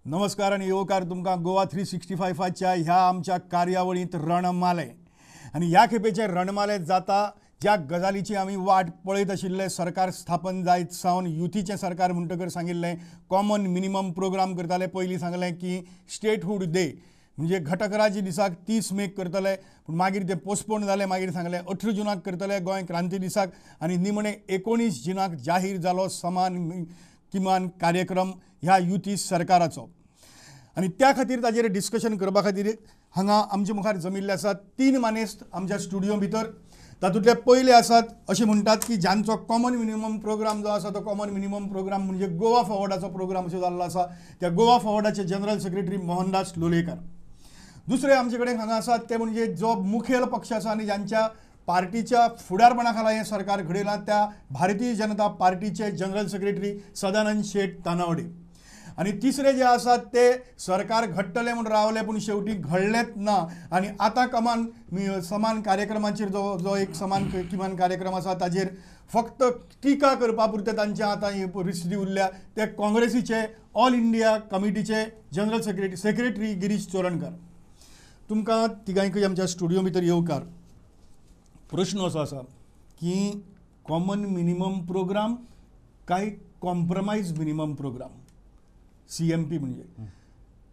नमस्कार आणि येवकार तुमकां गोवा 365च्या ह्या आमच्या कार्यावळींत रणमाले आणि ह्या खेपेचे रणमाले जाता ज्या गजालीची आमी वाट पळयत आशिल्ले सरकार स्थापन जायत सावन युतीचें सरकार म्हणटकर सांगिल्लें कॉमन मिनिमम प्रोग्राम करताले पयलीं सांगलें की स्टेटहूड डे म्हणजे घटकराजी दिसाक 30 मेक करतले पूण मागीर ते पोस्टपोन जाले मागीर सांगलें 18 जुनाक करतले गोंय क्रांती दिसाक आणि निमणे 19 जुनाक जाहीर जालो समान किमान कार्यक्रम ह्या युती सरकाराचो आणि त्या खातीर ताजेर डिस्कशन करपा खातीर हांगा आमचे मुखार जमिल्ले आसात 3 मानेस्त आमच्या स्टुडियो भितर तातूंतले पयले आसात अशें म्हणटात की ज्यांचो कॉमन मिनिमम प्रोग्राम जो आसा तो कॉमन मिनिमम प्रोग्राम म्हणजे गोवा फॉरवर्डाचो प्रोग्राम असो जाल्लो आसा त्या गोवा फॉरवर्डाचे जनरल सेक्रेटरी मोहनदास लोलयेकर दुसरे आमचे कडेन हांगा आसात ते म्हणजे जो मुखेल पक्ष आसा आनी ज्यांच्या पार्टीच्या फुडारपणा खाला हें सरकार घडयलां त्या भारतीय जनता पार्टीचे जनरल सेक्रेटरी सदानंद शेट तानावडे आणि तिसरे जे आसात ते सरकार घडटले म्हणून रावले पूण शेवटी घडलेच ना आणि आता समान कार्यक्रमाचेर जो एक समान किमान कार्यक्रम आसा ताजेर फक्त टिका करपा पुरते तांचे आता ही परिस्थिती उरल्या ते काँग्रेसीचे ऑल इंडिया कमिटीचे जनरल सेक्रेटरी गिरीश चोरणकर तुमकां तिगांयकय आमच्या स्टुडियो भितर येवकार प्रश्न असो आसा की कॉमन मिनिमम प्रोग्राम काय कॉम्प्रमायज मिनिमम प्रोग्राम CMP म्हणजे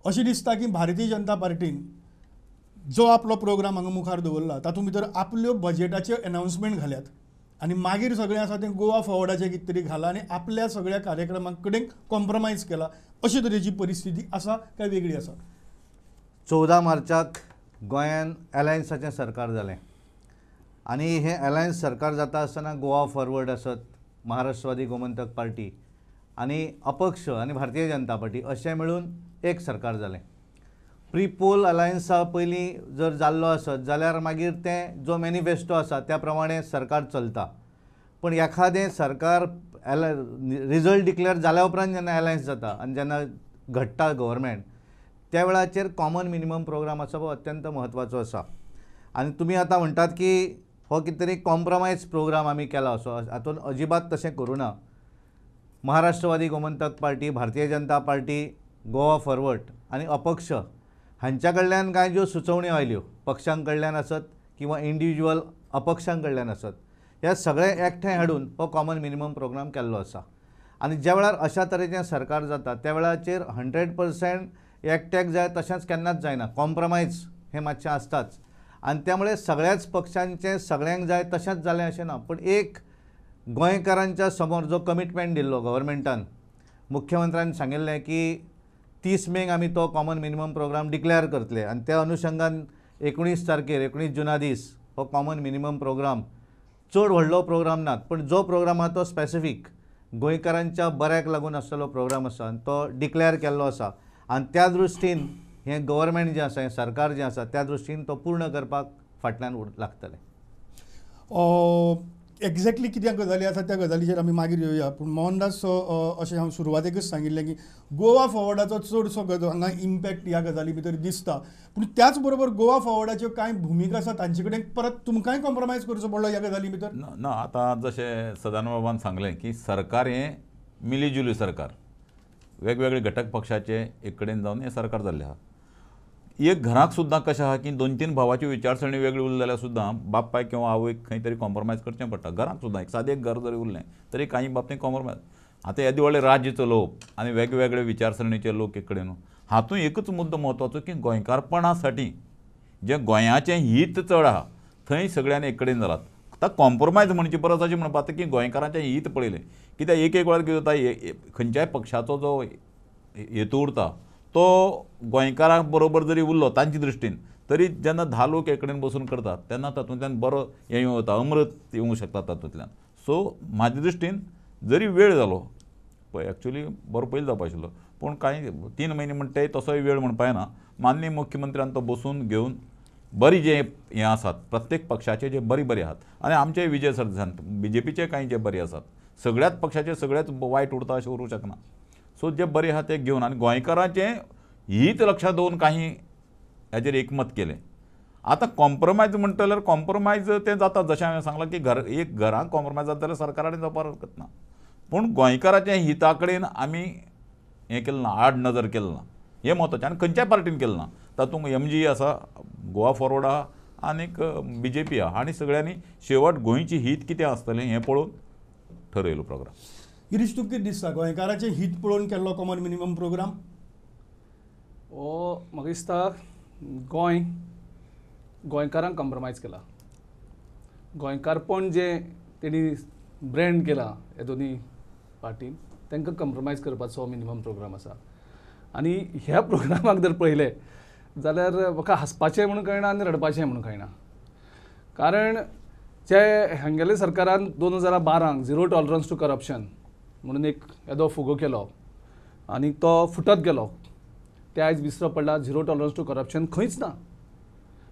अशें दिसता की भारतीय जनता पार्टीन जो आपलो प्रोग्राम हांगा मुखार दवरला तातूंत भितर आपल्यो बजेटाचे अनाउन्समेंट घाल्यात आणि मागीर सगळें आसा तें गोवा फॉरवर्डाचे कितें तरी घाला आणि आपल्या सगळ्या कार्यक्रमां कडेन कॉम्प्रमायज केला अशे तरेची परिस्थिती आसा काय वेगळी आसा 14 मार्चाक गोंयान अलायन्साचें सरकार जालें आनी हें अलायन्स सरकार जाता आसतना गोवा फॉरवर्ड आसत महाराष्ट्रवादी गोमंतक पार्टी आणि अपक्ष आणि भारतीय जनता पार्टी अशें मेळून एक सरकार जालें प्री पोल अलायन्सा पयलीं जर जाल्लो आसत जाल्यार मागीर तें जो मॅनिफेस्टो आसा त्या प्रमाणे सरकार चलता पण एखादें सरकार रिजल्ट डिक्लेअर जाल्या उपरांत जेन्ना अलायन्स जाता आनी जेन्ना घडटा गव्हर्मेंट त्या वेळाचेर कॉमन मिनिमम प्रोग्राम आसा हो अत्यंत म्हत्वाचो आसा आनी तुमी आतां म्हणटात की हो कितें तरी कॉम्प्रमायज प्रोग्राम आमी केला असो हातूंत अजिबात तशें करूं ना Maharashtrawadi Gomantak party Bharatiya Janata party Goa forward आणि अपक्ष हांच्या कडल्यान कांय ज्यो सुचोवण्यो आयल्यो पक्षां कडल्यान आसत किंवा इंडिविज्युअल अपक्षां कडल्यान आसत ह्या सगळे एकठांय हाडून हो कॉमन मिनिमम प्रोग्राम केल्लो आसा आनी ज्या वेळार अशा तरेचें सरकार जाता त्या वेळाचेर 100% एकट्याक जाय तशेंच केन्नाच जायना कॉम्प्रमायज हें मातशें आसताच आनी त्यामुळे सगळ्याच पक्षांचें सगळ्यांक जाय तशेंच जालें अशें ना पण एक गोंयकारांच्या समोर जो कमिटमेंट दिल्लो गव्हर्मेंटान मुख्यमंत्र्यान सांगिल्लें की 30 मेक आमी तो कॉमन मिनिमम प्रोग्राम डिक्लेअर करतले आनी त्या अनुशंगान 19 तारखेर 19 जुना दीस हो कॉमन मिनिमम प्रोग्राम चड व्हडलो प्रोग्राम नात पण जो प्रोग्राम आसा तो स्पेसिफीक गोंयकारांच्या बऱ्याक लागून आसलेलो प्रोग्राम आसा आनी तो डिक्लेअर केल्लो आसा आनी त्या दृश्टीन हें गव्हर्मेंट जें आसा हें सरकार जें आसा त्या दृश्टीन तो पूर्ण करपाक फाटल्यान लागतलें एक्झॅक्टली कित्याक गजाली आसा त्या गजालीचेर आमी मागीर येवया पूण मोहनदास अशें हांव सुरवातेकच सांगिल्लें की गोवा फॉरवर्डाचो चडसो हांगा इम्पॅक्ट ह्या गजाली भितर दिसता पूण त्याच बरोबर गोवा फॉरवर्डाच्यो कांय भुमिका आसा तांचे कडेन परत तुमकांय कॉम्प्रमायज करचो पडलो ह्या गजाली भितर ना आतां जशें सदानंद बाबान सांगलें की सरकार हें मिलीजुली सरकार वेगवेगळे घटक पक्षाचे एक कडेन जावन हें सरकार जाल्लें आहा एक घराक सुद्दां कशें आहा की 2-3 भावाची विचारसरणी वेगळी उरली जाल्यार सुद्दां बापायक किंवा आवयक खंय तरी कॉम्प्रमायज करचें पडटा घराक सुद्दां एक सादें घर जरी उरलें तरी कांय बाबतींत कॉम्प्रमायज आतां येदें व्हडलें राज्य चलोवप आनी वेगवेगळे विचारसरणीचे लोक एक कडेन हातूंत एकूच मुद्दो म्हत्वाचो की गोंयकारपणा साठी जें गोंयाचें हीत चड आहा थंय सगळ्यांनी एक कडेन जालात आतां कॉम्प्रमायज म्हणचे परस अशें म्हणपाक की गोंयकारांचें हीत पळयलें कित्याक एक वेळार कितें जाता खंयच्याय पक्षाचो जो हेतू उरता तो गोंयकारां बरोबर जरी उरलो तांचे दृश्टीन तरी जेन्ना 10 लोक एक कडेन बसून करतात तेन्ना तातूंतल्यान बरो हें येता अमृत येवंक शकता तातूंतल्यान सो म्हाजे दृश्टीन जरी वेळ जालो पळय एक्चुली बरो पयलीं जावपा आशिल्लो पूण कांय 3 म्हयने म्हणटा तसोय वेळ म्हणपा येना माननीय मुख्यमंत्र्यान तो बसून घेवन बरी जे हें आसात प्रत्येक पक्षाचे जे बरी आहात आनी आमचे विजय सरदेसाय BJPचे कांय जे बरे आसात सगळ्याच पक्षाचे सगळेच वायट उरता अशें उरूंक शकना सो जे बरे आहा ते घेवन आनी गोंयकारांचें हीत लक्षांत दवरून काही हेजेर एकमत केलें आतां कॉम्प्रमायज म्हणटा जाल्यार कॉम्प्रमायज तें जाता जशें हांवें सांगलां की एक घराक कॉम्प्रमायज जाता जाल्यार सरकारा कडेन जावपाक हरकत ना पूण गोंयकाराच्या हिता कडेन आमी हें केलें ना आड नजर केलें ना हें म्हत्वाचें आनी खंयच्याय पार्टीन केलें ना. तातूंत MG आसा, गोवा फॉरवर्ड आहा आनीक BJP आहा आनी सगळ्यांनी शेवट गोंयची हीत कितें आसतलें हें पळोवन ठरयलो प्रोग्राम. गिरीश तुका कितें दिसता गोंयकाराचें हित पळोवन केल्लो कॉमन मिनिमम प्रोग्राम? हो म्हाका दिसता गोंयकारांक कॉम्प्रमायज केला. गोंयकारपण जे तेणी ब्रँड केला ह्या दोनी पार्टीन तांकां कॉम्प्रमायज करपाचो मिनिमम प्रोग्राम आसा. आनी ह्या प्रोग्रामाक जर पळयलें जाल्यार म्हाका हांसपाचें म्हणून कळना आनी रडपाचें म्हणून कळना. कारण जे हांगेले सरकारान 2012 झिरो टॉलरन्स टू करप्शन म्हणून एक येदो फुगो केलो आनी तो फुटत गेलो. ते आयज विसरो पडला. झिरो टॉलरन्स टू करप्शन खंयच ना.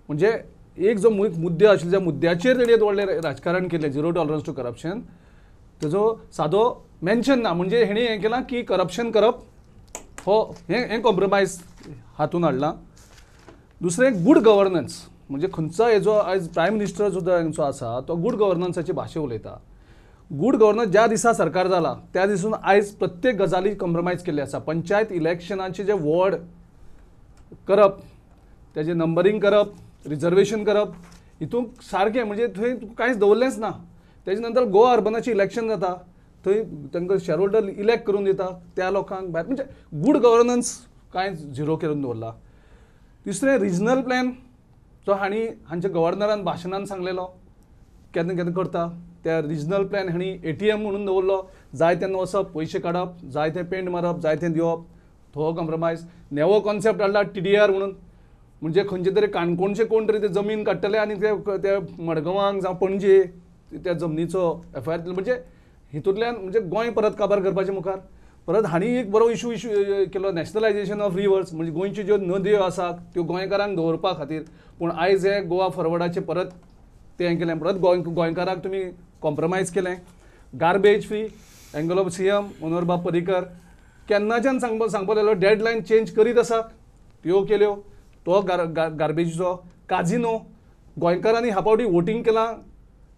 म्हणजे एक जो मुद्दे आशिल्लो ज्या मुद्द्याचेर तेणी व्हडलें राजकारण केलें झिरो टॉलरन्स टू करप्शन तेजो सादो मेन्शन ना. म्हणजे हेणी हें केलां की करप्शन करप हो हें कॉम्प्रमायज हातून हाडलां. दुसरें गूड गव्हर्नन्स म्हणजे खंयचो हेजो आयज प्रायम मिनिस्टर सुद्दां हेंचो आसा तो गूड गव्हर्नन्साची भाशा उलयता. गूड गव्हर्नन्स ज्या दिसा सरकार जाला त्या दिसून आयज प्रत्येक गजाली कॉम्प्रमायज केल्ली आसा. पंचायत इलेक्शनाचे जे वॉर्ड करप तेजें नंबरींग करप रिजर्वेशन करप हितूंक सारकें म्हणजे थंय कांयच दवरलेंच ना. तेजे नंतर गोवा अर्बनाचें इलेक्शन जाता थंय तांकां शेअर होल्डर इलेक्ट करून दिता त्या लोकांक भायर म्हणजे गूड गव्हर्नन्स कांयच झिरो करून दवरला. तिसरें रिजनल प्लॅन तो हांच्या गव्हर्नरान भाशणान सांगलेलो केन्ना केन्ना करता. त्या रिजनल प्लॅन हांणी ATM म्हणून दवरलो. जाय तेन्ना वचप पयशे काडप जाय तें पेंट मारप जाय तें दिवप तो कॉम्प्रमायज. नेवो कॉन्सेप्ट हाडला TDR म्हणून म्हणजे खंयचे तरी काणकोणचे कोण तरी ते जमीन काडटले आनी ते मडगांवांक जावं पणजे त्या जमनीचो FIR म्हणजे हितूंतल्यान म्हणजे गोंय परत काबार करपाचें मुखार. परत हांणी एक बरो इशू केलो नॅशनलायजेशन ऑफ रिवर्स म्हणजे गोंयच्यो ज्यो नद्यो आसा त्यो गोंयकारांक दवरपा खातीर. पूण आयज हे गोवा फॉरवर्डाचे परत ते हें केलें. परत गोंयकारांक तुमी कॉम्प्रमायज केलें. Garbage free angle of CM Manohar बाब पर्रीकर केन्नाच्यान सांगपा लागलो डेडलायन चेंज करीत आसा त्यो केल्यो. तो गार्बेजीचो काजिनो गोंयकारांनी ह्या फावटी वोटींग केलां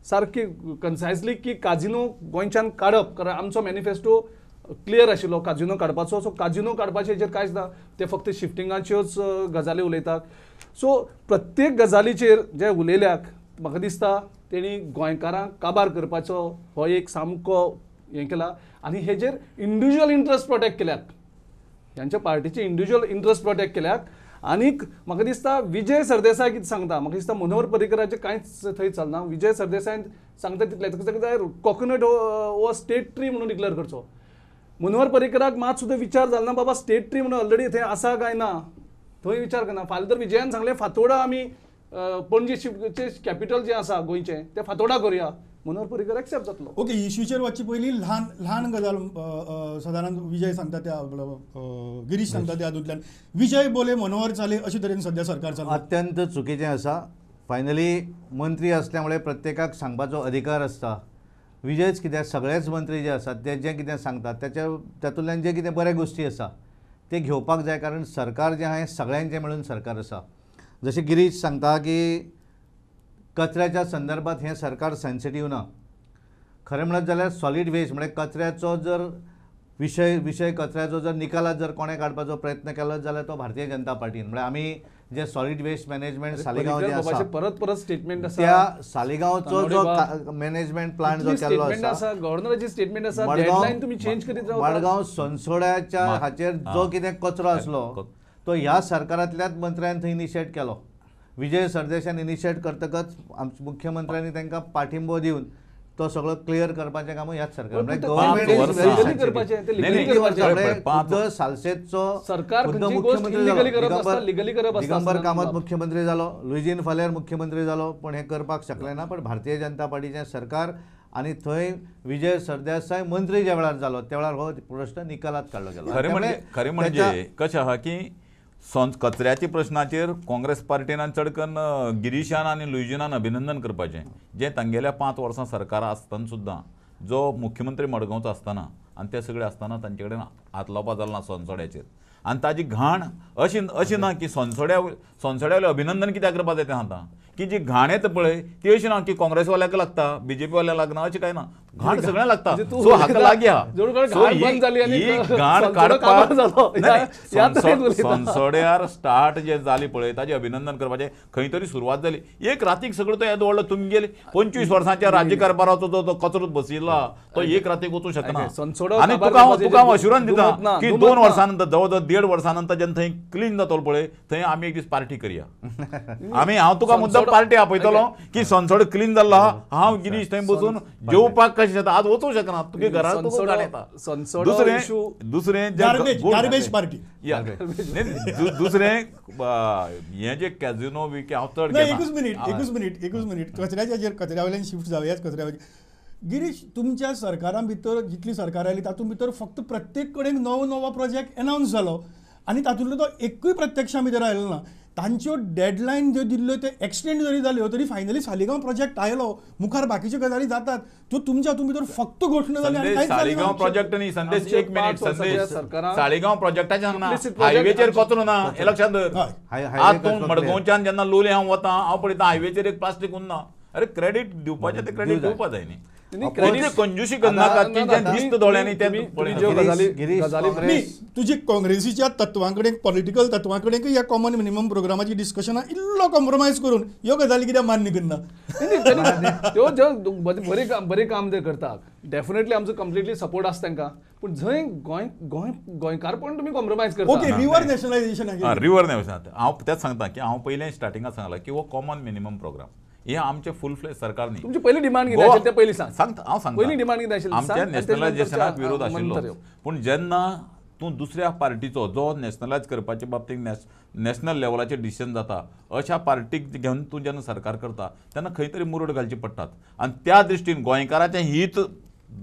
सारकी कन्सायसली की काजिनो गोंयच्यान काडप. कारण आमचो मॅनिफेस्टो क्लियर आशिल्लो काजिनो काडपाचो. सो काजिनो काडपाचे हेचेर कांयच ना. ते फक्त शिफ्टिंगाच्योच गजाली उलयतात. सो प्रत्येक गजालीचेर जे उलयल्याक म्हाका दिसता तेणी गोंयकारांक काबार करपाचो हो एक सामको हें केला. आनी हेजेर इंडिविज्युअल इंट्रस्ट प्रोटेक्ट केल्यात. ह्यांच्या पार्टीचे इंडिविज्युअल इंट्रस्ट प्रोटेक्ट केल्यात. आनीक म्हाका दिसता विजय सरदेसाय कितें सांगता म्हाका दिसता मनोहर पर्रीकराचें कांयच थंय चलना. विजय सरदेसायन सांगता तितलें ताका जाय कोकोनट हो स्टेट ट्री म्हणून डिक्लेअर करचो. मनोहर पर्रीकराक मात सुद्दां विचार जालो ना बाबा स्टेट ट्री म्हणून ऑलरेडी थंय आसा काय ना थंय विचार करना. फाल्यां तर विजयान सांगलें फातोर्डा आमी पणजेचे कॅपिटल जें आसा गोंयचें तें फातोर्डा करुया. मनोहर पर्रीकर एक्सेप्ट जातलो. ओके इश्यूचेर वचचे पयलीं ल्हान गजाल सादारण विजय सांगता त्या गिरीश सांगता त्या हातूंतल्यान विजय बोले मनोहर चाले अशे तरेन सध्या सरकार चलता. अत्यंत चुकीचें आसा. फायनली मंत्री असल्यामुळे प्रत्येकाक सांगपाचो अधिकार आसता. विजयच कित्याक सगळेच मंत्री जे आसात ते जें कितें सांगतात तातूंतल्यान जे कितें बऱ्या गोश्टी आसा ते घेवपाक जाय. कारण सरकार जें आहा हें सगळ्यांचें मेळून सरकार आसा. जशें गिरीश सांगता की कचऱ्याच्या संदर्भात हें सरकार सेन्सिटीव ना. खरें म्हणत जाल्यार सॉलीड वेस्ट म्हणजे कचऱ्याचो जर विशय कचऱ्याचो जर निकालात जर कोणें काडपाचो प्रयत्न केलो जाल्यार तो भारतीय जनता पार्टीन. म्हणजे आमी जे सॉलीड वेस्ट मॅनेजमेंट सालिगांव जे आसा परत स्टेटमेंट आसा त्या सालिगांवचो जो मॅनेजमेंट प्लांट जो केल्लो आसा गव्हर्नराची स्टेटमेंट आसा डेडलायन तुमी चेंज करीत रावता. मडगांव सनसोड्याच्या हाचेर जो कितें कचरो आसलो तो ह्या सरकारांतल्याच मंत्र्यान थंय इनिशिएट केलो. विजय सरदेसायन इनिशिएट करतकच मुख्यमंत्र्यांनी तांकां पाठिंबो दिवन तो सगळो क्लियर करपाचें काम ह्याच सरकार दिगंबर कामत मुख्यमंत्री जालो लुईजीन फालेर मुख्यमंत्री जालो पण हे करपाक शकले ना. पण भारतीय जनता पार्टीचें सरकार आनी थंय विजय सरदेसाय मंत्री ज्या वेळार जालो त्या वेळार हो प्रश्न निकालात काडलो गेलो. खरें म्हणजे कशें आहा की कचऱ्याच्या प्रश्नाचेर काँग्रेस पार्टीन चड करून गिरीशान आनी लुईजीनान अभिनंदन करपाचें. जें तांगेल्या 5 वर्सां सरकार आसतना सुद्दां जो मुख्यमंत्री मडगांवचो आसतना आनी ते सगळे आसतना तांचे कडेन हात लावपा जालो ना सनसोड्याचेर. आनी ताजी घाण अशी ना की सनसोड्या अभिनंदन कित्याक करपा जाय तें आतां की जी घाण येता पळय ती अशी ना की काँग्रेसवाल्याक लागता BJP वाल्याक लागना अशें कांय ना. घाण सगळ्यांक लागता म्हणजे तू सो हाका उलयता, लागया जणू काय सो घाण बंद जाली आनी ही घाण संसदो काडपाक काबार जालो. ह्या तरेन उलयता. संसोड्यार स्टार्ट जे जाली पळय ताचे अभिनंदन करपाचें खंय तरी सुरवात जाली एक रातीक सगळो तो येदो व्हडलो तुमी गेले 25 वर्सांच्या राज्य कारभाराचो तो कचरोत बसयिल्ला तो एक रातीक वचूंक शकना संसोडो आनी काबार तुका करपाचें तुका जे अश्युरन्स दिता दुमत ना, की दुमत 2 ना. वर्सां नंतर जवळ जवळ 1.5 वर्सां नंतर जेन्ना थंय क्लीन जातलो पळय थंय आमी एक दीस पार्टी करया हांव तुका मुद्दम पार्टी आपयतलो की संसोड क्लीन जाल्लो आहा हांव गिरीश थंय बसून जेवपाक कशें जाता आज वचूंक शकना तुगे घरांत तुका घाण येता संसोडो दुसरें जे गार्बेज पार्टी या दुसरें हें जे कॅझिनो बी हांव चड नाही, घेना. एकूच मिनिट कचऱ्या वयल्यान शिफ्ट जावयाच गिरीश तुमच्या सरकारां भितर जितली सरकार आयली तातूंत भितर फक्त प्रत्येक कडेन नवो प्रोजेक्ट अनावन्स जालो आनी तातूंतलो तो एकूय प्रत्यक्षां भितर आयलो ना तांच्यो डेडलायन ज्यो दिल्ल्यो त्यो एक्सटेंड जरी जाल्यो तरी फायनली सालिगांव प्रोजेक्ट आयलो मुखार बाकीच्यो गजाली जातात त्यो तुमच्या हातूंत भितर फक्त घोशणा जाली आनी संदेश कांयच जाली साळेगांव ना. प्रोजेक्ट न्ही संदेश आमचे एक मिनिट 5 वर्साच्या संदेश सरकारान साळेगांव प्रोजेक्टाचें सांगना Implicit project हायवेचेर आमचे- कचरो ना हें लक्षात धर हय. हायवे आज तूं कचरो मडगांवच्यान जेन्ना लोलये हांव वता हांव पळयता हायवेचेर एक प्लास्टीक उरना अरे क्रेडीट दिवपाचें ते क्रेडीट दिवं दिवपाक जाय न्ही नाही, क्रेडीट कंजुशी करनाका आता- की आता- जें दिसता दोळ्यांनी तें तुम्ही पळय ज्यो गजाली- गिरीश, गजाली- काँग्रेस- नाही तुजी काँग्रेसीच्या तत्वां कडेन पॉलिटिकल तत्वां कडेन ह्या कॉमन मिनिमम प्रोग्रामाची डिस्कशनां इल्लो कॉम्प्रोमायज करून ह्यो गजाली कित्याक मान्य करना त्यो ज्यो बरें काम ते करता डेफिनेटली आमचो कम्प्लिटली सपोर्ट आसा तांकां पूण जंय गोंयकारपण तुमी कॉम्प्रोमायज करता okay river nationalisation river national हांव तेंच सांगता की हांव पयलें स्टार्टिंगाक सांगलां की हो कॉमन मिनिमम प्रोग्राम हे आमचे फुल फ्लेज सरकार न्ही तुमची पहिली डिमांड कितें आशिल्ली तें पयलीं सांग सांगता हांव सांगता पयली डिमांड कितें आशिल्ली आमच्या सांग, आनी तेजे नॅशनलायझेशनाक नंतरच्या विरोध आशिल्लो मंतऱ्यो. पूण जेन्ना तूं दुसऱ्या पार्टीचो जो नॅशनलायज करपाच्या बाबतींत नॅशनल लेवलाचेर डिसिजन जाता अशा पार्टीक घेवन तूं जेन्ना सरकार करता तेन्ना खंय तरी मुरड घालची पडटात आनी त्या दृश्टीन गोंयकाराचें हित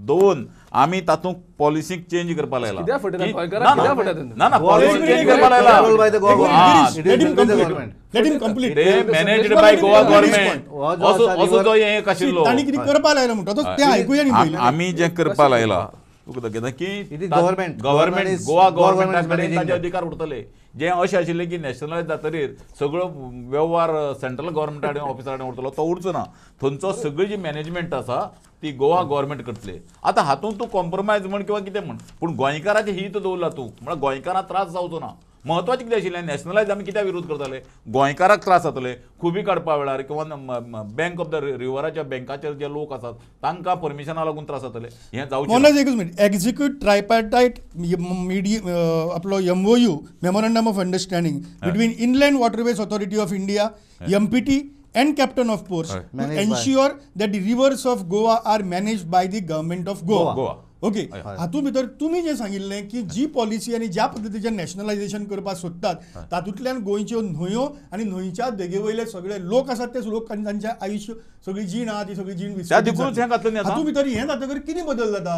दोन आमी तातूंत पॉलिसीक चेंज करपा लायला कित्याक फटयता? की- गोंयकारांक ना, कित्याक फटयता? ना ना पॉलिसी एक चेंज मिनिट, करपा एक लायला Controlled by the government. Ah, It is let him controlled by the complete. government. Let him complete. ते managed Let by him Goa complete his government point. हो जो असो आसा असो जो river- एक आशिल्लो तांणी कितें करपा लायला म्हणटा तो तें आयकुया न्ही पयलीं. आमी जें करपा लायला तुका कितें की It is government. Government Government is- Goa government गव्हर्नमेंटा is कडेन managing ताचे that. अधिकार उरतले जें अशें आशिल्लें की नॅशनलायज जातकीर सगळो व्यवहार सेंट्रल गव्हर्नमेंटा कडेन ऑफिसरा कडेन उरतलो तो उरचो ना थंयचो सगळी जी मॅनेजमेंट आसा ती गोवा गव्हर्नमेंट करतले आतां हातूंत तूं कॉम्प्रोमायज म्हण किंवा कितें म्हण पूण गोंयकाराचें हित दवरला तूं म्हळ्यार गोंयकारांक त्रास जावचो ना म्हत्वाचें कितें आशिल्लें नॅशनलायज आमी कित्याक विरोध करताले गोंयकाराक त्रास जातले खुबी काडपा वेळार किंवा बँक ऑफ द रिव्हराच्या बँकाचेर जे लोक आसात तांकां परमिशना लागून त्रास जातले हें जावचें ना. मोनोज एकूच मिनिट एक्झिक्यूट ट्रायपार्टायट आपलो MOU memorandum of understanding between inland waterways authority of India MPT and captain of ports to Managed by- ensure that the rivers of Goa are managed by the government of Goa. Goa. Okay हातूंत भितर तुमी जें सांगिल्लें की जी policy आनी ज्या पद्दतीचें nationalisation करपाक सोदतात तातूंतल्यान गोंयच्यो न्हंयो आनी न्हंयच्या देगे वयले सगळे लोक आसात ते लोक तांचें आयुश्य सगळी जीण आहा ती सगळी जीण त्या दिकूच हें घातलें न्ही आतां? हातूंत भितर हें जातकीर कितें बदल जाता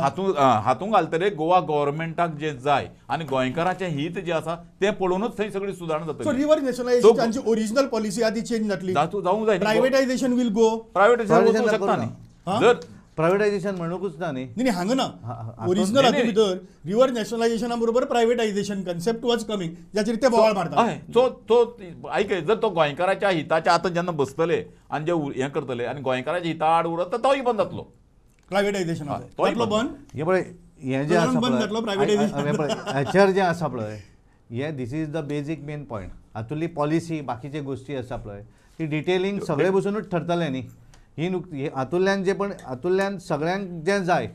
हातूंत घालतले गोवा गव्हर्नमेंटाक जें जाय आनी गोंयकाराचें हित जें आसा तें पळोवनूच थंय सगळी सुदारणा सो जातली रिव्हर नॅशनलायझेशन तांची ओरिजिनल पॉलिसी आहा ती चेंज जातली जावंक जाय प्रायवेटायझेशन वील गो प्रायवेटायझेशन वचूंक Privatization शकता करूं हा? न्ही जर प्रायव्हेटायझेशन म्हणूकच ना न्ही नाही हांगा ना हातूंत- ओरिजिनल नाही, हातूंत नाही. भितर रिव्हर नॅशनलायझेशना बरोबर प्रायवेटायझेशन कन्सेप्ट वॉज कमिंग जाचेर ते बोवाळ मारतात हय तो ऐक जर तो गोंयकाराच्या हिताच्या आतां जेन्ना बसतले आनी जे हें करतले आनी गोंयकाराच्या हिता आड उरत तर तोय बंद जातलो प्रायवेटायझेशन तोय जातलो बंद. बंद हे पळय हें जें तो आसा बंद जातलो privatization. हेचेर जें आसा पळय हे this is the basic main point हातूंतली पॉलिसी बाकीचे गोश्टी आसा पळय ती डिटेलिंग सगळे बसूनच ठरतलें न्ही ही हातूंतल्यान जे पण हातूंतल्यान सगळ्यांक जें जाय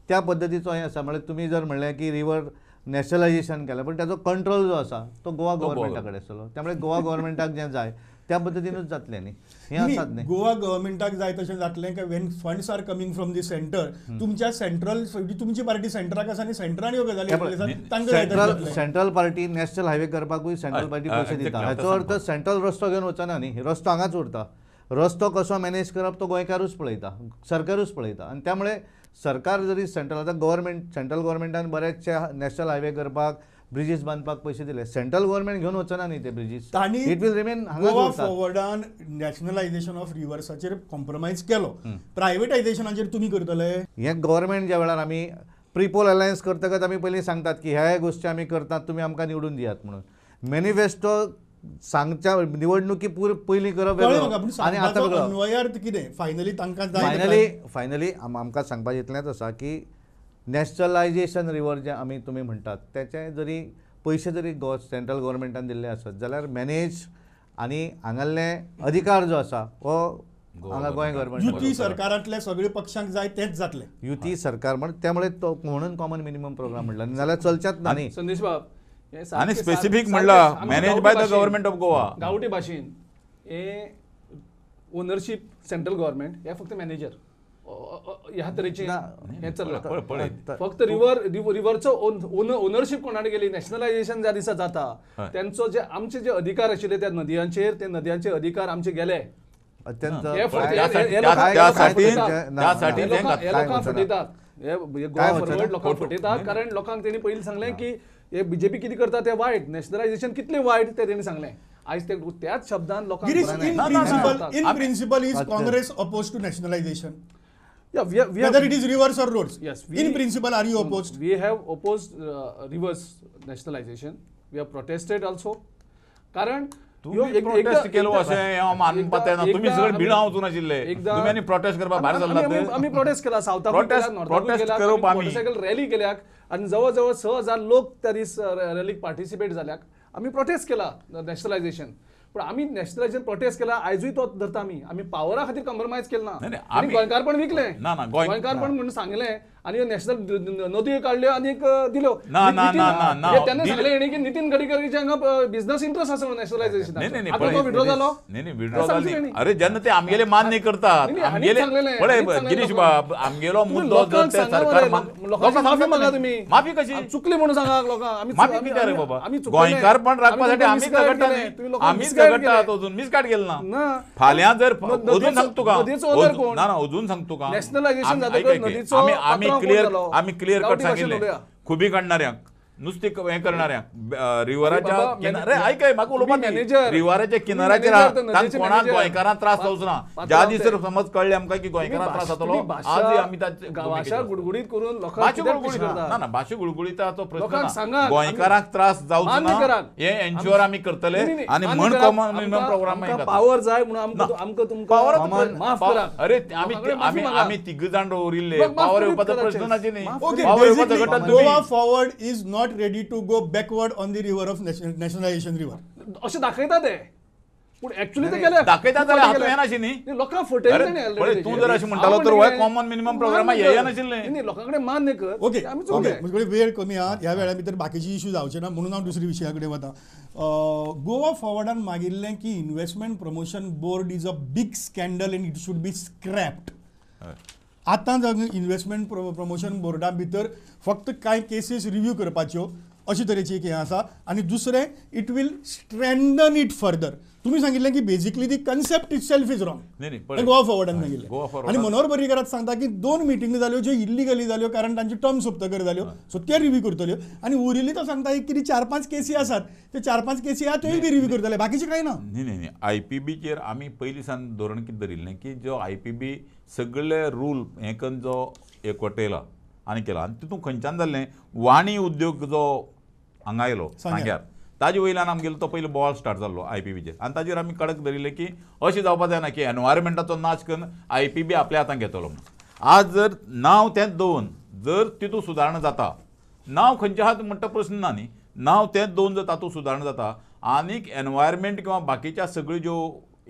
त्या पद्दतीचो हें आसा म्हळ्यार तुमी जर म्हणलें की रिवर नॅशनलायझेशन केलें पण ताचो कंट्रोल जो आसा तो गोवा गव्हर्नमेंटा कडेन आसतलो त्यामुळे गोवा गव्हर्नमेंटाक जें जाय त्या पद्दतीनूच जातलें न्ही हें आसात न्ही गोवा गव्हर्नमेंटाक जाय तशें जातलें की when funds are coming from the centre तुमच्या सेंट्रल तुमची पार्टी सेंटराक आसा आनी सेंटरान ह्यो गजाली केल्यो आसात, तांकां जाय तशें जातलें. सेंट्रल पार्टी नॅशनल हायवे करपाकूय सेंट्रल पार्टी पयशे exactly, दिता आतां हाचो अर्थ सांगता. सेंट्रल रस्तो घेवन वचना न्ही रस्तो हांगाच उरता रस्तो कसो मॅनेज करप तो गोंयकारूच पळयता सरकारूच पळयता आनी त्यामुळे सरकार जरी सेंट्रल आतां सेंट्रल गव्हर्नमेंटान बरेचशे नॅशनल हायवे करपाक ब्रिजीस बांदपाक पयशे दिले सेंट्रल गव्हर्नमेंट घेवन वचना न्ही ते ब्रिजीस तांणी इट वील रिमेन हांगाच गोवा उरतात फॉरवर्डान नॅशनलायझेशन ऑफ रिव्हर्साचेर कॉम्प्रोमायज केलो प्रायवेटायझेशनाचेर तुमी करतले हें गव्हर्नमेंट ज्या वेळार आमी प्रिपोल अलायन्स करतकच आमी पयलीं सांगतात की ह्या गोश्टी आमी करतात तुमी आमकां निवडून दियात म्हणून मॅनिफेस्टो सांगच्या निवडणुकी पयलीं करप कळ्ळें वेगळो म्हाका, पूण आनी आतां सांगपाचो वेगळो. अन्वयार्थ कितें फायनली तांकां जाय फायनली आमकां सांगपाचें इतलेंच आसा की नॅशनलायजेशन रिवर जें तुमी म्हणटात तेचे जरी पयशे जरी सेंट्रल गव्हर्मेंटान दिल्ले आसत जाल्यार मॅनेज आनी हांगाले अधिकार जो आसा हो हांगा गोंय गव्हर्मेंट युती सरकारांतल्या सगळ्या पक्षांक जाय तेच जातले. युती सरकार त्यामुळे तो म्हणून कॉमन मिनिमम प्रोग्राम म्हणला नाल्यार चलच्याच ना न्ही. संदेश बाब हे सारके- आणि स्पेसिफिक सारके- म्हणला सारके- मॅनेज गांवठी बाय द भाशेन- गव्हर्नमेंट ऑफ गोवा. गांवठी भाशेन हे ओनरशीप सेंट्रल गव्हर्मेंट हे फक्त मॅनेजर ह्या तरेचे हे चल्लां. पळय फक्त रिव्हरचो ओनरशीप कोणाकडे गेली नॅशनलायझेशन ज्या दिसा जाता त्यांचो जे आमचे जे अधिकार आशिल्ले त्या नदयांचेर ते नदयांचे अधिकार आमचे गेले. अत्यंत हे फक्त- काय- हे- हे- हे त्या- लोकां- त्यासाठी- हे लोकां त्यासाठी हे ते लोकां- हे काय लोकांक वचना? फटयतात. हे गोवा काय वचना? फॉरवर्ड लोकांक फटयतात कारण लोकांक त्यांनी पयलीं सांगलें की हे बीजेपी कितें करता ते वायट नॅशनलायझेशन कितलें वायट ते तेणी सांगलें. आयज ते त्याच शब्दान लोकांक गिरीश, बरें in नाही. principle, is अच्छा. Congress opposed to nationalization? Yeah, we have- Whether it is rivers or roads? Yes, In principle, are you opposed? We have opposed reverse nationalization. We have protested also. कारण तुम्ही prostate केलो अशें हांव मानपाक ना. तुम्ही सगळे भिडां वचून आशिल्ले. तुम्ही आनी प्रोटेस्ट करपाक भायर सरलात. आम्ही प्रोटेस्ट केला साऊथाकून protest करप आमी. मोटरसायकल रॅली केल्याक आणि जवळ 6,000 लोक त्या दीस रॅलीक पार्टिसिपेट जाल्याक आम्ही प्रोटेस्ट केला नॅशनलायझेशन. पण आम्ही नॅशनलायझेशन प्रोटेस्ट केला आयजूय तो धरता आम्ही पावरा खातीर कॉम्प्रोमायज केलं नाही, ना. नाही, आणि आम्ही- गोंयकारपण विकले. ना, ना, गोंयकारपण म्हणून सांगलें आणि नॅशनल नदयो काढल्यो आणि एक दिल्यो. ना, ना, नितीन- ना, ना, ना. हे त्यांनी सांगले की नितीन गडकरीचे हांगा बिझनेस इंटरेस्ट आसा नॅशनलायझेशन. नाही नाही आता तो विड्रॉ झालो. नाही विड्रॉ सांगले जाली. नी. अरे जेन्ना ते आमगेले मान्य करतात नाही, हाणीच आमगेले सांगलेलें, पळय हाणीच सांगलेलें गिरीश लोकांक. बाब आमगेलो तुम्ही मुद्दो जर लोकांक ते सांगा सरकार बरं, लोकांची माफी मागा तुम्ही. माफी कशी चुकली म्हणून सांगा लोकांक. माफी कित्याक रे बाबा गोंयकार पण राखपासाठी आम्ही झगडटा न्ही. आम्हीच झगडटात अजून मीच काट गेल ना. फाल्यां जर अजून सांग तुका नदीचो ओनर कोण? ना ना अजून सांग तुका नॅशनलायझेशन आमी- जातकच ऐक, ऐक, नदीचो आमी पात्रांव कोण क्लियर जालो? आमी क्लियर कट गांवठी भाशेन सांगिल्लें उलोवया. खुबी काडणाऱ्यांक नुस्तें हें करणाऱ्यांक रिव्हराच्या बाबा, किनारे ऐक म्हाका उलोवपाक तुम्ही दी. मॅनेजर. रिव्हराच्या तुम्ही किनाऱ्याचेर मॅनेजर तर तांकां नदीचे कोणाक मॅनेजर. गोंयकारांक त्रास जावचो ना. पात्रांव ज्या ते. दिसा समज कळ्ळें आमकां की गोंयकारांक त्रास जातलो आजूय आमी भाशा गुडगुडीत करून लोकांक भाशा कित्याक गुळगुळीत करतात? ना ना भाशा गुळगुळीताचो प्रश्न लोकांक ना. सांगा, गोंयकारांक त्रास जावचो मान्य ना करात. हे एन्श्योर आमी करतले नाही, नाही, आनी मान्य म्हण करात. कॉमन मिनिमम प्रोग्राम आमकां पावर जाय म्हणून आमकां पावर तुमकां माफ करा. अरे आमी लोकांकडे माफी आमी मागा. आमी तिग जाण दवरिल्ले लोक माफ पावर करीत येवपाचो कराचे. प्रश्न नाचे न्ही. माफ Okay, पावर येवपाचो basically, गटात Goa तुम्ही. forward is not ready to go backward on the river of nationalization river. अशें दाखयता ते पूण एक्चुअली ते गेले दाखयता जाल्यार हातूंत येना अशें न्ही. लोकांक फटयले अरे, ताणें already पळय, तेजेर. तूं जर अशें म्हणटालो हांव तर म्हणलें, हो common minimum program मान्य हें कर. नाशिल्लें. नाही, लोकांकडे मान्य कर. ओके आमी ओके चुकले. म्हणजे वेळ कमी आहा ह्या वेळा भितर बाकीचे इश्यू जावचे ना म्हणून हांव दुसऱ्या विशया कडेन वता. गोवा फॉरवर्डान मागिल्लें की investment promotion board is a big scandal and it should be scrapped. आतां इन्व्हेस्टमेंट प्रमोशन बोर्डा भितर फक्त कांय केसीस रिव्यू करपाच्यो अशे तरेची एक हें आसा आनी दुसरें it will strengthen it further. तुमी सांगिल्लें की basically the concept itself is wrong. नाही, नाही, पळय. गोवा फॉरवर्डान गोवा सांगिल्लें फॉरवर्डान- आनी मनोहर पर्रीकरात सांगता की 2 मिटींग जाल्यो ज्यो इल्लिगली जाल्यो कारण तांची टर्म सोंपतकर जाल्यो सो ते रिव्यू करतल्यो आनी उरिल्ली तो सांगता एक कितें 4-5 केसी आसात ते 4-5 केसी आहा त्योय बी रिव्यू करतले बाकीचे कांय ना. न्ही न्ही IPBचेर आमी पयलीं सान धोरण कितें धरिल्लें की जो IPB सगळे रूल हें करून जो एकवटयला आनी केला आनी तितून खंयच्यान जाल्लें वाणी उद्योग जो हांगा आयलो सांग्यार ताजे वयल्यान आमगेलो तो पयलो बॉल स्टार्ट जाल्लो IPBचेर आनी ताजेर आमी कडक धरिल्लें की अशें जावपाक जायना की एनवायरमेंटाचो नाश करून IPB आपल्या हातांत घेतलो म्हणून. आज जर नांव तेंच दवरून जर तितून सुदारणा जाता नांव खंयचें आहा म्हणटा प्रश्न ना न्ही. नांव तेंच दवरून जर तातूंत सुदारणा जाता आनीक एनवायरमेंट किंवा बाकीच्या सगळ्यो ज्यो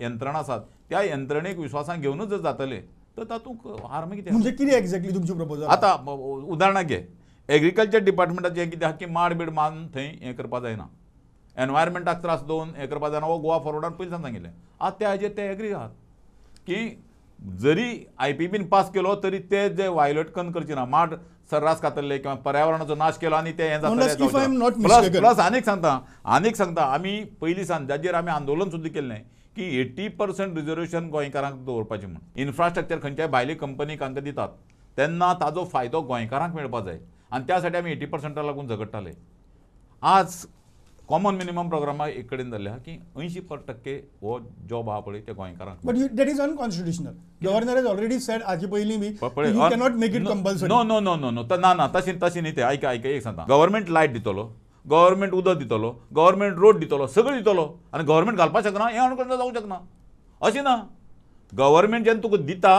यंत्रणा आसात त्या यंत्रणेक विश्वासान घेवनूच जर जातले तर तातूंत हार्म कितें. म्हणजे कितें एक्झॅक्टली तुमची प्रपोजल आतां उदाहरणाक घे एग्रीकल्चर डिपार्टमेंटाचें कितें आहा की माड बीड मान थंय हें करपा जायना एनवायरमेंटाक त्रास दवरून हें करपा जायना हो गोवा फॉरवर्डान पयलींसान सांगिल्लें. आतां त्या हाजेर ते एग्री आहात की जरी IPBन पास केलो तरी ते जे वायोलेट करून करचे ना माड सर्रास कातरले किंवा पर्यावरणाचो नाश केलो आनी ते हें Unless if I am not जातलें mistaken. प्लस आनीक सांगता आमी पयलीं सान जाचेर आमी आंदोलन सुद्दां केल्लें की 80% रिजर्वेशन गोंयकारांक दवरपाचें म्हणून इन्फ्रास्ट्रक्चर खंयच्याय भायले कंपनीक हांकां दितात तेन्ना ताजो फायदो गोंयकारांक मेळपा जाय आनी त्या साठी आमी 80% लागून झगडटाले. आज कॉमन मिनिमम प्रोग्रामा एक कडेन जाल्ले आहा की 80% हो जॉब आहा पळय ते गोंयकारांक. But that is unconstitutional. Governor has already said हाचे पयलीं बी पळय, you cannot make it compulsory. No no no no no ना ना तशी न्ही ते ऐका एक सांगता गव्हर्मेंट लायट दितलो गव्हर्मेंट उदक दितलो, गव्हर्मेंट रोड दितलो, सगळें दितलो आनी गव्हर्मेंट घालपाक शकना हें अणकरता जावंक शकना. अशें ना. गव्हर्मेंट जेन्ना तुका दिता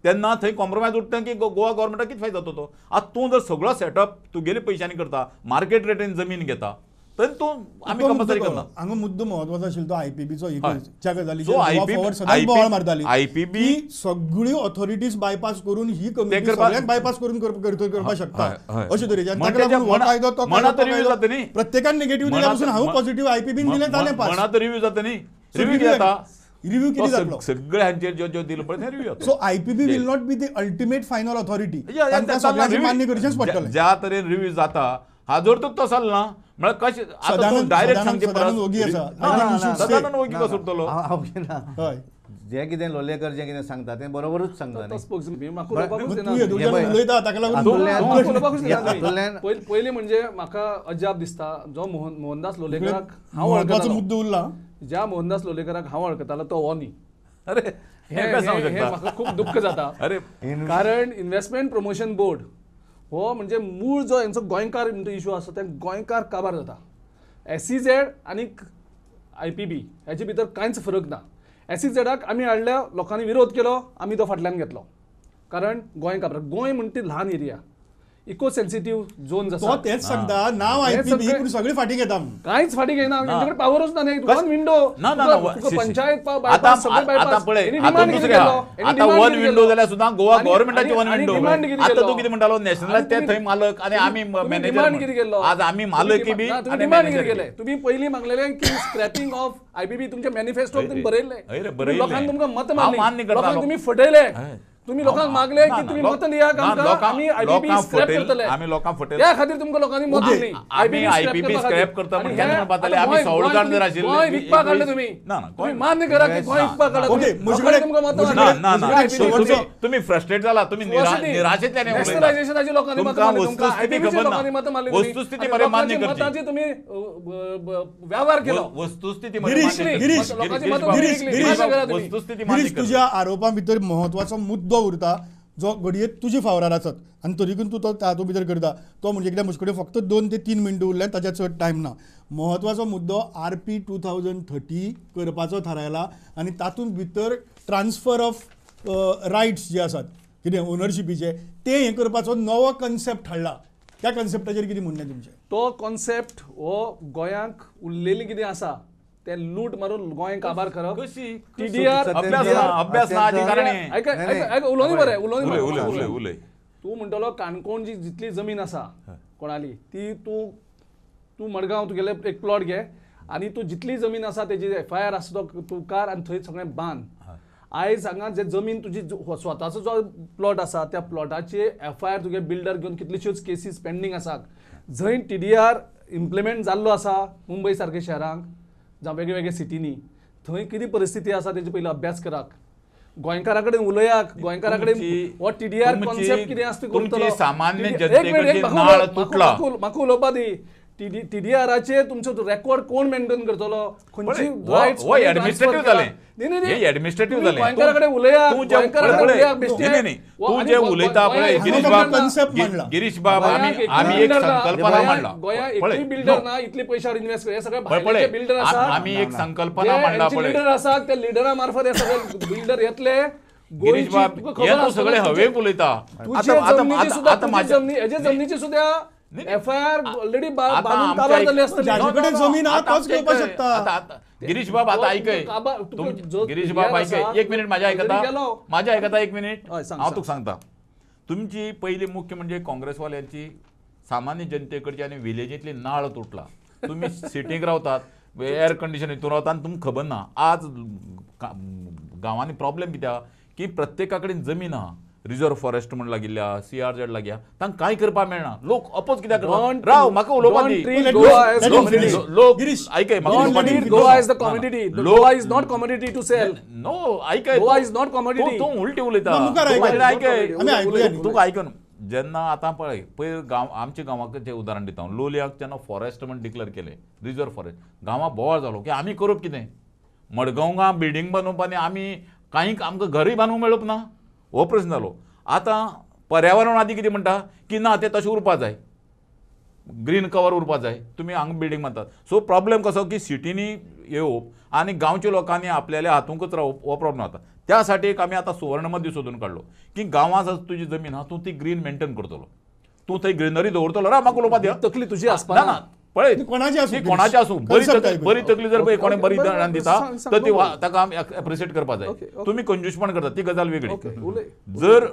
तेन्ना थंय कॉम्प्रोमायज उरता की गोवा गव्हर्मेंटाक कितें फायदो जाता तो. आतां तूं जर सगळो सेटअप तुगेले पयशांनी करता, मार्केट रेटीन जमीन घेता, तर तूं आमी कंपल्सरी करना. हांगा मुद्दो महत्वाचो आशिल्लो तो आयपीबीचो हय. च्या गजालीचेर So गोवा IPB फॉरवर्ड सदांच बोवाळ मारताली IPB की सगळ्यो ऑथॉरिटीज बायपास करून ही कमिटी करपाक- सगळ्याक बायपास करून करपाक शकता हय, हय. अशे तरेचे. आनी म्हण ताका लागून हो तेच्या कायदो तो मनात कायदो, तो review जाता न्ही. कायदो प्रत्येकान नेगेटिव्ह दिल्या मनात- पासून हांव म- पॉझिटिव्ह आयपीबीन दिले जालें पास. म्हणा रिव्यू जाता न्ही. So रिव्यू review जाता. रिव्यू किती जातलो. सगळ्या हांचेर ज्यो दिलो पळय ते review so IPB will not be the ultimate final authority. या, या, तांकां त्या सगळ्यांचे review- मान्य करचेंच पडटलें. ज्या तरेन रिव्यू जाता हा जर तो चल्ला ना म्हळ्यार कशें आता तूं डायरेक्ट सांगचे सदानंद ओगी आसा. ना, I think ना, you should सदानंद say. ओगी कसो उरतलो. हांव कितें हय. जें कितें लोलयेकर जें कितें सांगता तें बरोबरूच सांगता तो न्ही. spokesman. म्हाका बरं, उलोवपाकूच मग दिना तूं न्ही. हेतूंतल्यान हे पळय. उलयता ताका लागून हातूंतल्यान- म्हाका उलोवपाकूच दिना न्ही. हातूंतल्यान- पयलीं म्हणजे म्हाका अजाप दिसता जो मोहनदास लोलयेकराक हांव महत्वाचो वळखतालो, मुद्दो उरला. ज्या मोहनदास लोलयेकराक हांव वळखतालो तो हो न्ही. अरे हे काय सांगू हे शकता. म्हाका खूब दुख्ख जाता. अरे कारण इन्व्हेस्टमेंट प्रमोशन बोर्ड हो म्हणजे मूळ जो यांचो गोंयकार इश्यू आसा ते गोंयकार काबार जाता. SEZ आनी IPB हेचे भितर कांयच फरक ना. SEZाक आमी हाडल्या, लोकांनी विरोध केलो, आमी तो फाटल्यान घेतलो. कारण गोंय काबार. गोंय म्हणटा ती ल्हान एरिया, इको सेन्सिटिव्ह झोन तो तेच सांगता नाव हे आयपीबी सगळे- पूण सगळी फाटी घेता. कांयच फाटी घेयना. तेंच्याकडे पावरच ना. वन विंडो ना ना ना पंचायत आता पळय आता दुसरे आता वन विंडो जाल्यार सुद्दां गोवा गव्हर्मेंटाची वन विंडो. आता तू कितें म्हणटालो नॅशनल ते थंय मालक आणि आमी मॅनेजर. आज आमी मालकी बी आणि डिमांड कितें मॅनेजर केले? तुम्ही पहिली मागलेले की स्क्रॅपिंग ऑफ आयपीबी तुमच्या मॅनिफेस्टोत तुम्ही बरयले. अरे, बरयले. लोकांनी तुमकां मत हांव मान्य मारली, करता. लोकांक तुम्ही फटयले. हय. तुम्ही लोकांक मागले की तुम्ही मत दियाक आमकां, आमी आयपीबी स्क्रॅप करतले. आमी लोकांक फटयले. त्या खातीर तुमकां लोकांनी मत दिली. आमी IPB स्क्रॅप करता म्हण केन्ना म्हणपाताले आमी 16 जाण जर आशिल्ले. गोंय विकपाक हाडले तुम्ही. ना ना तुम्ही मान्य करा की गोंय विकपाक हाडला. ओके, लोकांनी तुमकां मत मुजगडे- ना मारली. ना ना मुजगडे शेवटचो- तुम्ही फ्रस्ट्रेट जाला. तुम्ही निराशेतल्याने उलयता. नॅशनलायझेशनाची लोकांनी मत मारली. तुमकां वस्तुस्थिती IPB ची खबर लोकांनी मत ना. मारली तुम्ही. वस्तुस्थिती आणि मरे मान्य लोकांच्या करची. मताची तुम्ही व्यवहार केलो. वस्तुस्थिती गिरीश, गिरीश, लोकांची मतं गिरीश, विकली. गिरीश, मान्य करा तुम्ही. वस्तुस्थिती मान्य गिरीश, कर. तुझ्या आरोपां भितर महत्वाचो मुद्दो उरता जो घडयेत तुजी फावरार आसत आनी तरीकून तूं तो तातूंत भितर करता. तो म्हणजे कितें मुजे कडेन फक्त 2 ते 3 मिनटां उरले, ताच्या चड टायम ना. महत्वाचो मुद्दो RP 2030 करपाचो थारायला आनी तातूंत भितर ट्रान्सफर ऑफ रायट्स जे आसात कितें ओनरशिपीचे ते हें करपाचो नवो कन्सेप्ट हाडला. त्या कन्सेप्टाचेर कितें म्हणणें तुमचें? तो कॉन्सेप्ट हो गोंयांक उरलेली कितें आसा ते लूट मारून गोंय काबार करप. कशी TDR अभ्यास ना अधिकारांनी. उलोवनी बरें उलोवनी उलय बरें. उलय उलय उलय. तूं म्हणटलो काणकोण जी जितली जमीन आसा कोणाली ती तूं मडगांव तुगेले एक प्लॉट घे आनी तूं जितली जमीन आसा तेजी FIR आसा तो तूं काड आनी थंय सगळें बांद. आयज हांगा जे जमीन तुजी स्वताचो जो प्लॉट आसा त्या प्लॉटाचे FIR तुगे बिल्डर घेवन कितल्योश्योच केसीस पेंडींग आसा. जंय TDR इम्प्लिमेंट जाल्लो आसा मुंबय सारके शहरांक जावं वेगळ्या सिटीनी थंय कितें परिस्थिती आसा तेजे पयलीं अभ्यास कराक. गोंयकारा कडेन उलयाक. गोंयकारा कडेन हो TDR कॉन्सेप्ट कितें आसा ते तुमची सामान्य एक जनते मिनिट, कडची म्हाका नाळ उलोवपाक- तुटला. म्हाका उलोवपा दी. TDRाचेर तुमचो रेकॉर्ड कोण मेंटेन करतलो? खंयची हो- रायट्स हो administrative जालें. हे administrative जालें. गोंयकारा कडेन उलयाक. तूं जे गोंयकारा कडेन पळय, उलयाक बेश्टे. नाही, नाही. तू जे उलयता पळय गिरीश हांगा बाब concept मांडला. गिरीश बाब आमी एक संकल्पना मांडला. गोंया पळय, एकूय बिल्डर ना इतले पयशार इन्व्हेस्ट कर. हे सगळे पळय, भायले बिल्डर आसा. आमी एक संकल्पना मांडला पळय. लीडर आसा त्या लिडरा मार्फत हे सगळे बिल्डर येतले. गिरीश बाब हे तू सगळे हवेक उलयता. जमनीची सुद्धा FIR ऑलरेडी आता बांधून आमच्या काबार एक- जाल्ली आसतली. ज्याचे कडेन जमीन आहा तोच घेवपाक शकता. आता गिरीश बाब आता ऐकय. गिरीश बाब ऐकय. एक मिनिट माझ्या ऐकता एक मिनिट. हय, सांग, हांव तुका सांगता. तुमची पहिली मुख्य म्हणजे काँग्रेसवाल्यांची सामान्य जनतेकडची आणि विलेजीतली नाळ तुटला. तुम्ही सिटीक रावतात एअर कंडिशन हितून रावता आनी तुमकां खबर ना आज गांवांनी प्रॉब्लेम कित्याक की प्रत्येका कडेन जमीन आहा. रिजर्व फॉरेस्ट म्हण लागिल्ल्या CRZ लाग्या तांकां कांय करपाक मेळना. लोक अपोज कित्याक करतात? राव म्हाका उलोवपाक दी. लोक गिरीश, ऐकय म्हाका Don't उलोवपाक दी. treat Goa as the commodity. Goa is not commodity to sell. No ऐकय Goa is not commodity. तूं उलटी उलयता. ना, मुखार ऐकय. तूं ऐकय. आमी ऐकूया न्ही. तुका आयकन जेन्ना आतां पळय पयर गांव आमच्या गांवाचें उदाहरण दिता हांव. लोलयाक जेन्ना फॉरेस्ट म्हण डिक्लेअर केलें रिजर्व फॉरेस्ट गांवां बोवाळ जालो की आमी करप कितें? मडगांवां बिल्डींग बांदूप आनी आमी कांय आमकां घरय बांदूंक मेळप ना हो प्रश्न जालो. आतां पर्यावरण आदी कितें म्हणटा की ना तें तशें उरपा जाय. ग्रीन कवर उरपा जाय तुम्ही हांगा बिल्डींग मारतात. सो प्रॉब्लेम कसो की सिटीनी येवप आणि गांवच्या लोकांनी आपल्याल्या हातूंकच रावप हो प्रॉब्लेम जाता. त्यासाठी एक आम्ही आता सुवर्ण मध्य सोदून काढलो की गांवांत तुजी जमीन आहा तूं ती ग्रीन मेंटेन करतलो, तूं थंय ग्रीनरी दवरतलो. रा म्हाका उलोवपाक दिया. तकली तुजी ना आसपाना. ना पळय ती कोणाची आसूं, ती कोणाची आसूं, concept आहे. बरी तकली जर पळय कोणी बरी बरं, दान दिता सांग, सांग, तर ती बरोबर. ताका आमी एप्रिशिएट करपाक ओके, जाय. ओके. तुम्ही कंजूसपण करता ती गजाल वेगळी. ओके, उलय. जर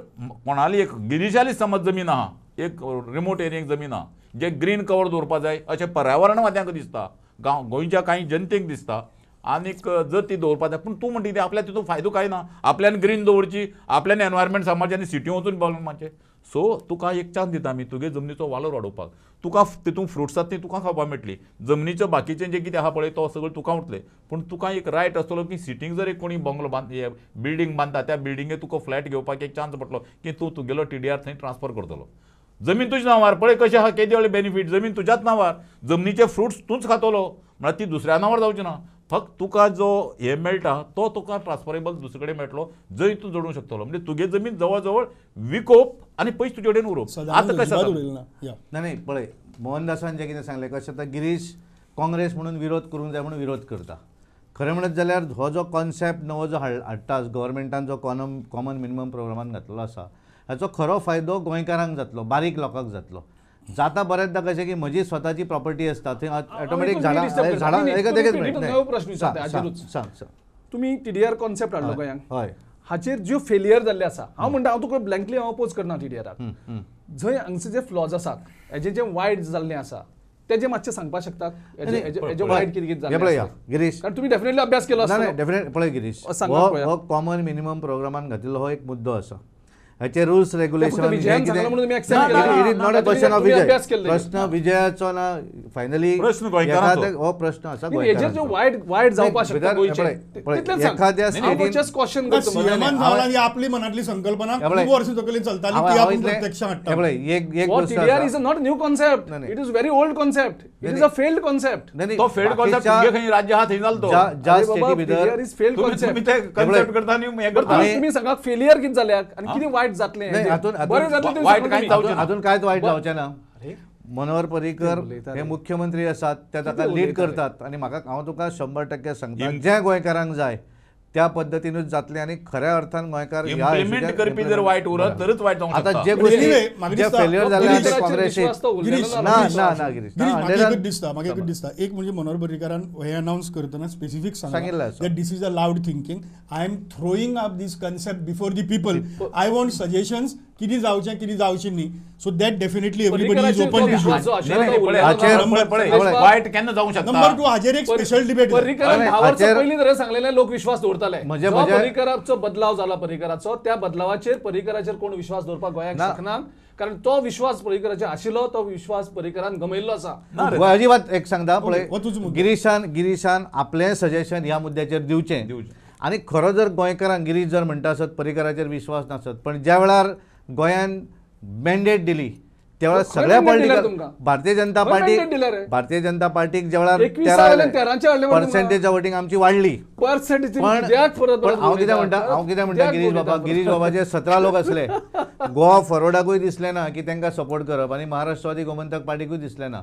कोणाली एक गिरिशाली समज जमीन आहा, एक रिमोट एरियेक जमीन आहा जे ग्रीन कवर दवरपा जाय अशें पर्यावरणवाद्यांक दिसता, गोंयच्या कांय जनतेक दिसता, आनीक जर ती दवरपा जाय. पूण तूं म्हणटा ती आपल्या तितून फायदो काय ना, आपल्यान ग्रीन दवरची, आपल्यान एनवायरमेंट सांबाळची आनी सिटी वचून बांदपाचें. सो तुका एक चान्स दिता आमी तुगे जमनीचो वालोर वाडोवपाक. तुका तितून फ्रुट्स आसा ती तुका खावपाक मेळटली, जमनीचें बाकीचें जें कितें आहा पळय तो सगळें तुका उरतलें. पूण तुका एक रायट आसतलो की सिटींग जर एक कोणी बंगलो बिल्डींग बांदता त्या बिल्डिंगेक तुका फ्लॅट घेवपाक एक चान्स पडटलो की तूं तुगेलो TDR थंय ट्रान्सफर करतलो. जमीन तुज्या नांवार पळय कशें आहा केदी व्हडले बेनिफीट. जमीन तुज्याच नांवार, जमनीचे फ्रुट्स तूंच खातलो म्हळ्यार ती दुसऱ्या नांवार जावची ना. फक्त तुका जो हे मेळटा तो तुका ट्रान्सफरेबल दुसरे कडेन मेळटलो जंय तूं जोडूंक शकतलो. म्हणजे तुगे जमीन जवळ जवळ विकोप आनी पयस तुजे कडेन उरोप. आतां कशें जाता नाही पळय मोहनदासान जें कितें सांगलें कशें आतां गिरीश काँग्रेस म्हणून विरोध करूंक जाय म्हणून विरोध करता. खरें म्हणत जाल्यार हो जो कॉन्सेप्ट नवो जो हाडटा गव्हर्मेंटान जो कॉमन मिनिमम प्रोग्रामान घातलेलो आसा हाचो खरो फायदो गोंयकारांक जातलो, बारीक लोकांक जातलो. जाता बरेचदा कशें की म्हजी स्वताची प्रॉपर्टी आसता थंय ऑटोमॅटीक झाडां नवो प्रश्न विचारता हाचेरूच. सांग तुम्ही TDR कॉन्सेप्ट हाडलो गोंयांक, हय हाचेर ज्यो फेलियर जाल्ले आसा, हांव म्हणटा हांव तुका ब्लँकली हांव अपोज करना TDRाक. जंय हांगचे जे फ्लॉज आसात, हेजें जें वायट जाल्लें आसा तेजें मातशें सांगपाक शकतात, हेजें वायट कितें कितें जाल्लें आसा. गिरीश कारण तुमी डेफिनेटली अभ्यास केलो आसतलो. डेफिनेट पळय गिरीश सांगा पळोवया. हो कॉमन मिनिमम प्रोग्रामान घातिल्लो हो एक मुद्दो आसा. हाचे रुल्स रेग्युलेशन विजयान सांगला म्हणून तुमी accept केलें. It is not a question of तुम्ही विजय. अभ्यास केल्ले. प्रश्न विजयाचो ना फायनली प्रश्न गोंयकारांचो. हो प्रश्न आसा हेजेर जो गोंयकारांचो. वायट जावपाक शकता नाही, गोंयचे पळय, तितलेंच सांग. एखाद्या हांव स्टेटीन- just caution करतो. सीएमान झाला ही आपली मनातली संकल्पना खूप वर्ष तकली चलताली ती आपण प्रत्यक्ष हाडटा. एक What गोष्ट TDR आसा. is a not new concept. नाही. It is very old concept. It is a failed concept. नाही, तो फेड कॉन्सेप्ट बाकीच्या- तुगे खंय राज्य आहा थंय जालो तो. ज्या अरे बाबा, स्टेटी भितर TDR is failed तुम्ही concept. ते कन्सेप्ट करता आनी हे करता. बरं, तुम्ही सांगा फेलियर किती जाल्याक आणि किती वाईट जातले नाही, हातून- बरें जातले ते वाईट सांगा काय तुम्ही. जावचें ना. अजून कांयच वायट जावचें ना. अरे, मनोहर पर्रीकर उलयता हे रे. मुख्यमंत्री आसात ते ताका कितें लीड उलयता रे. करतात आणि म्हाका हांव तुका 100% सांगता जे गोंयकारांक जाय त्या पद्दतीनूच जातले आणि खऱ्या अर्थान गोंयकार इम्प्लिमेंट करपी जर वायट उरत तरच वायट जावंक आता शकता. जे Anyway, गोष्टी म्हाका जे दिसता, फेल्युअर जाले गिरीश, ते काँग्रेसीत विश्वास तो उरलेलो गिरीश, ना. ना गिरीश, ना ना गिरीश गिरीश, म्हाका ना, एकच दिसता एक म्हणजे मनोहर पर्रीकारान हे अनाउन्स करतना स्पेसिफिक सांगिल्लें आसा. That this is a loud thinking. I am throwing up this concept before the people. I want suggestions कितें जावचें कितें जावचें न्ही. So that definitely everybody is open to विश्वास जो नाही, नाही, आशिल्लो तो पळय, उरलेलो ना. पळय, वायट केन्ना जावंक शकता. नंबर 2 हाजेर एक स्पेशल डिबेट पर्रीकरान नाही, 10 वर्सां हाचेर- पयलीं जर सांगलेले लोक विश्वास दवरताले. म्हणजे- जेव्हा म्हणजे- पर्रीकराचो बदलाव जाला पर्रीकराचो त्या बदलावाचेर पर्रीकराचेर कोण विश्वास दवरपाक गोंयाक ना. शकना. कारण तो विश्वास पर्रीकराचेर आशिल्लो तो विश्वास पर्रीकरान गमयल्लो आसा. ना रे. अजिबात एक सांगता पळय हो तुजो मुद्दो. गिरीशान आपलें सजेशन ह्या मुद्द्याचेर दिवचें आणि खरो जर गोंयकारांक गिरीश जर म्हणटा आसत पर्रीकराचेर विश्वास नासत पण ज्या वेळार गोंयान मॅन्डेट दिली त्या वेळार खंय सगळ्या mandate दिल्यार पॉलिटिकल तुमकां? भारतीय जनता खंय पार्टी mandate दिल्यार रे? भारतीय जनता पार्टीक ज्या वेळार 21 वाल्यान 13 हाडले म्हणून पर्सेंटेज वोटींग आमची वाडली पर्सेंटेज पण हांव कितें म्हणटा गिरीश बाबाचे 17 लोक असले गोवा फॉरवर्डाकूय दिसले ना की तांकां सपोर्ट करप आणि महाराष्ट्रवादी गोमंतक पार्टीकूय दिसले ना.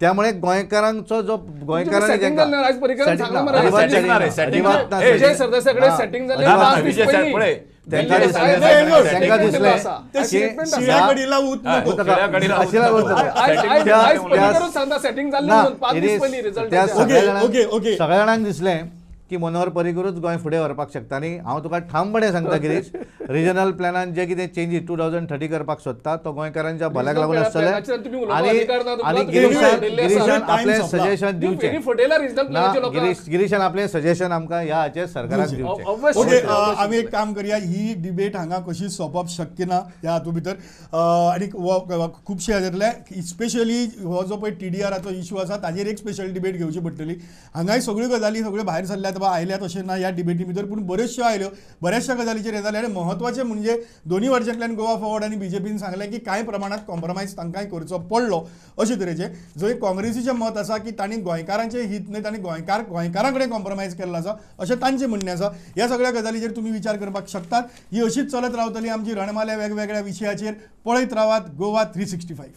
त्यामुळे गोंयकारांचो जो गोंयकारांनी setting जालें ना, आज पर्रीकरान सांगला मरे. अजिबात setting ना रे, setting setting ना. ना. अजिबात ना. ए, विजय सरदेसाईकडे हा. setting झाले अजिबात पाच ना. दीस विजय साहेब, पयलीं. पळय, त्यांका विजय दिसले साहेब, त्यांका setting दिसले आसा. ते एक statement आसा. शिळ्याकडीला ऊत हा, नको. शिळ्याकडीला ऊत अशिला नको. बोलतो. आज पर्रीकरूच सांगता सेटिंग जाल्लें ना, म्हणून 5 it दीस is- पयलीं रिझल्ट त्या ओके, ओके. सगळ्या जाणांक दिसलें की मनोहर पर्रीकरूच गोंय फुडें व्हरपाक शकता आनी हांव तुका ठामपणे सांगता गिरीश रिजनल प्लॅनान जे कितें चेंजीस 2030 करपाक सोदता तो गोंयकारांच्या भल्याक लागून प्लॅनाचेर तुम्ही आसतले उलोवपाक अधिकार ना तुमकां. आनी तुम्ही गिरीशान दिल्ले आसा. गिरीशान Time आपलें संपला. सजेशन दिवचें फुटेला रिजनल ना प्लॅनाचे लोकांक. गिरीशान आपलें सजेशन आमकां ह्या हाचेर सरकाराक दिवचें. Obviously, okay obviously. आमी एक काम करया ही डिबेट हांगा कशी सोंपप शक्य ना ह्या हातूंत भितर आनी खुबशे हातूंतले स्पेशली हो जो पळय TDRाचो इश्यू आसा ताजेर एक स्पेशल डिबेट घेवची पडटली. हांगाय सगळ्यो गजाली सगळ्यो भायर सरल्यात वा आयल्यात अशें ना ह्या डिबेटी भितर पूण बऱ्योचश्यो आयल्यो बऱ्याचशा गजालीचेर हे जाले आनी म्हत्वाचें म्हणजे दोनी वटच्यातल्यान गोवा फॉरवर्ड आनी BJPन सांगलें की कांय प्रमाणात कॉम्प्रोमायज तांकांय करचो पडलो अशे तरेचे जंय काँग्रेसीचें मत आसा की तांणी गोंयकारांचें हित न्हय तांणी गोंयकारां कडेन कॉम्प्रोमायज केल्लो आसा अशें तांचें म्हणणें आसा. ह्या सगळ्या गजालीचेर तुमी विचार करपाक शकतात. ही अशीच चलत रावतली आमची रणमाले वेगवेगळ्या विशयाचेर. पळयत रावात गोवा 365.